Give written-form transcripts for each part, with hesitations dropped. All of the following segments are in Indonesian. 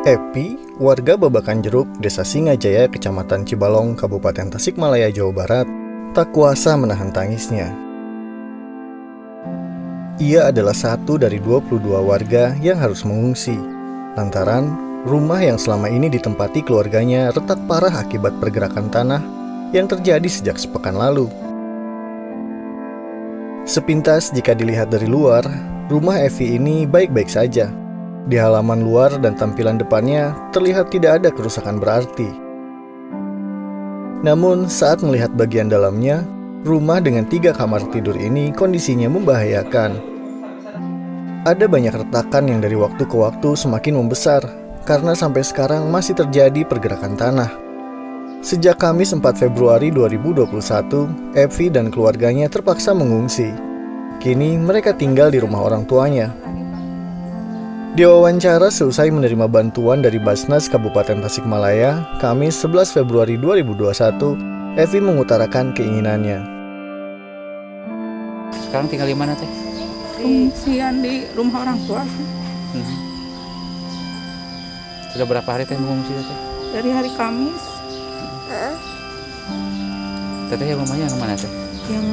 Epi, warga Babakan Jeruk, Desa Singajaya, Kecamatan Cibalong, Kabupaten Tasikmalaya, Jawa Barat, tak kuasa menahan tangisnya. Ia adalah satu dari 22 warga yang harus mengungsi, lantaran rumah yang selama ini ditempati keluarganya retak parah akibat pergerakan tanah yang terjadi sejak sepekan lalu. Sepintas jika dilihat dari luar, rumah Evi ini baik-baik saja. Di halaman luar dan tampilan depannya terlihat tidak ada kerusakan berarti. Namun saat melihat bagian dalamnya, rumah dengan 3 kamar tidur ini kondisinya membahayakan. Ada banyak retakan yang dari waktu ke waktu semakin membesar karena sampai sekarang masih terjadi pergerakan tanah. Sejak Kamis 4 Februari 2021, Evi dan keluarganya terpaksa mengungsi. Kini mereka tinggal di rumah orang tuanya. Diwawancara seusai menerima bantuan dari Basnas Kabupaten Tasikmalaya, Kamis 11 Februari 2021, Evi mengutarakan keinginannya. Sekarang tinggal di mana, Teh? Pengungsian di rumah orang tua. Sudah berapa hari Teh mengungsi, Teh? Dari hari Kamis. Teteh yang rumahnya yang mana, Teh? Yang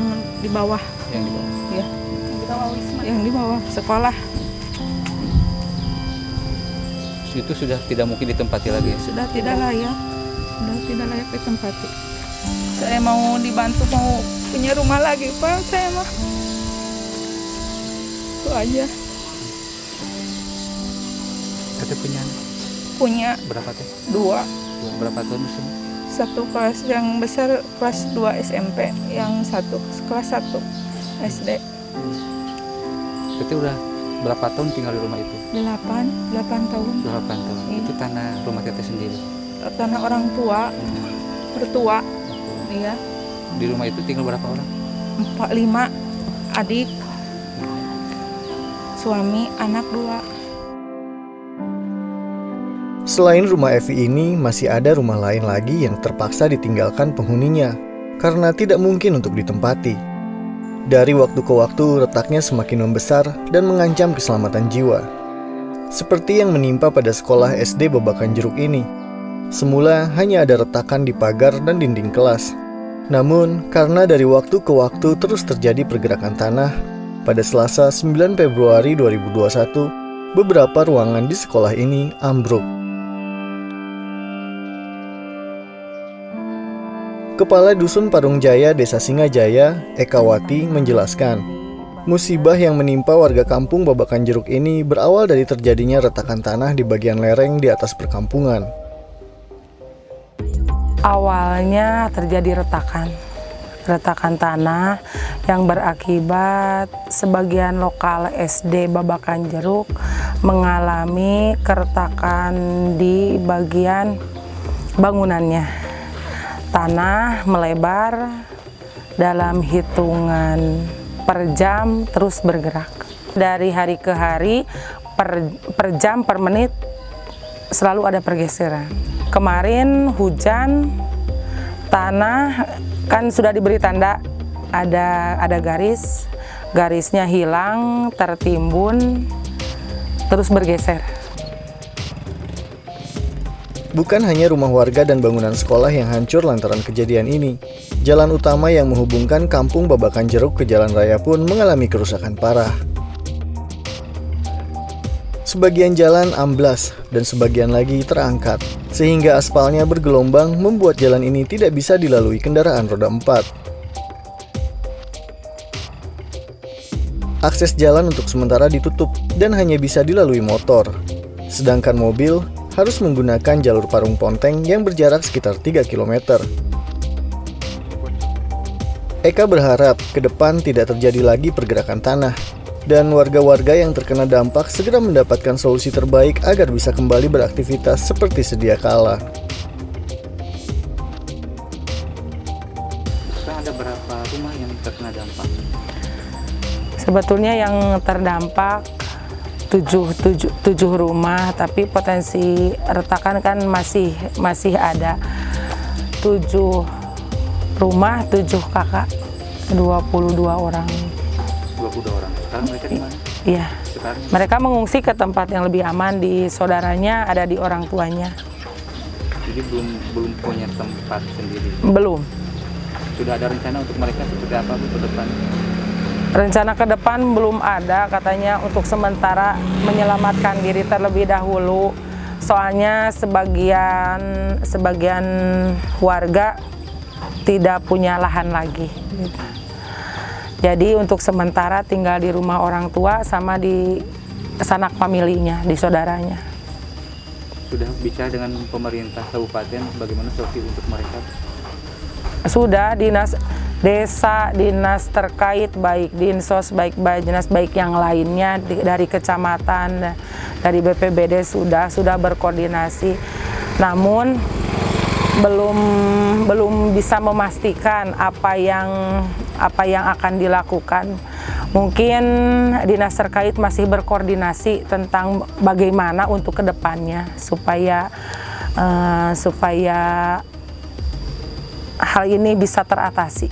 di bawah. Yang di bawah. Ya. Yang di bawah sekolah. Itu sudah tidak mungkin ditempati lagi. Sudah tidak layak ditempati. Saya mau dibantu, mau punya rumah lagi, Pak. Saya mah itu aja. Teteh Punya berapa, Teh? 2. Berapa tahun usia? Satu kelas yang besar kelas 2 SMP, yang satu kelas 1 SD. Teteh udah berapa tahun tinggal di rumah itu? 8 tahun. 8 tahun. Iya. Itu tanah rumah Teteh sendiri. Tanah orang tua, mertua. Iya. Di rumah itu tinggal berapa orang? 5 adik, suami, anak 2. Selain rumah Evi ini, masih ada rumah lain lagi yang terpaksa ditinggalkan penghuninya karena tidak mungkin untuk ditempati. Dari waktu ke waktu, retaknya semakin membesar dan mengancam keselamatan jiwa. Seperti yang menimpa pada sekolah SD Babakan Jeruk ini. Semula hanya ada retakan di pagar dan dinding kelas. Namun, karena dari waktu ke waktu terus terjadi pergerakan tanah, pada Selasa 9 Februari 2021, beberapa ruangan di sekolah ini ambruk. Kepala Dusun Parung Jaya, Desa Singajaya, Ekawati, menjelaskan, musibah yang menimpa warga kampung Babakan Jeruk ini berawal dari terjadinya retakan tanah di bagian lereng di atas perkampungan. Awalnya terjadi retakan tanah yang berakibat sebagian lokal SD Babakan Jeruk mengalami keretakan di bagian bangunannya. Tanah melebar dalam hitungan per jam terus bergerak. Dari hari ke hari, per jam, per menit selalu ada pergeseran. Kemarin hujan, tanah kan sudah diberi tanda ada garisnya hilang, tertimbun, terus bergeser. Bukan hanya rumah warga dan bangunan sekolah yang hancur lantaran kejadian ini. Jalan utama yang menghubungkan kampung Babakan Jeruk ke jalan raya pun mengalami kerusakan parah. Sebagian jalan amblas dan sebagian lagi terangkat, sehingga aspalnya bergelombang membuat jalan ini tidak bisa dilalui kendaraan roda 4. Akses jalan untuk sementara ditutup dan hanya bisa dilalui motor. Sedangkan mobil harus menggunakan jalur Parung Ponteng yang berjarak sekitar 3 km. Eka berharap ke depan tidak terjadi lagi pergerakan tanah dan warga-warga yang terkena dampak segera mendapatkan solusi terbaik agar bisa kembali beraktivitas seperti sedia kala. Sekarang ada berapa rumah yang terkena dampak? Sebetulnya yang terdampak 7 rumah, tapi potensi retakan kan masih ada. 7 rumah, 7 kakak, 22 orang. 22 orang. Sekarang mereka di mana? Iya, sekarang? Mereka mengungsi ke tempat yang lebih aman, di saudaranya, ada di orang tuanya. Jadi belum punya tempat sendiri. Belum. Sudah ada rencana untuk mereka seperti apa Bu ke depan? Rencana ke depan belum ada, katanya untuk sementara menyelamatkan diri terlebih dahulu. Soalnya sebagian warga tidak punya lahan lagi. Gitu. Jadi untuk sementara tinggal di rumah orang tua sama di sanak familinya, di saudaranya. Sudah bicara dengan pemerintah kabupaten bagaimana solusi untuk mereka? Sudah, dinas desa, dinas terkait, baik dinsos, baik dinas baik yang lainnya dari kecamatan, dari BPBD sudah berkoordinasi. Namun belum bisa memastikan apa yang akan dilakukan. Mungkin dinas terkait masih berkoordinasi tentang bagaimana untuk kedepannya supaya hal ini bisa teratasi.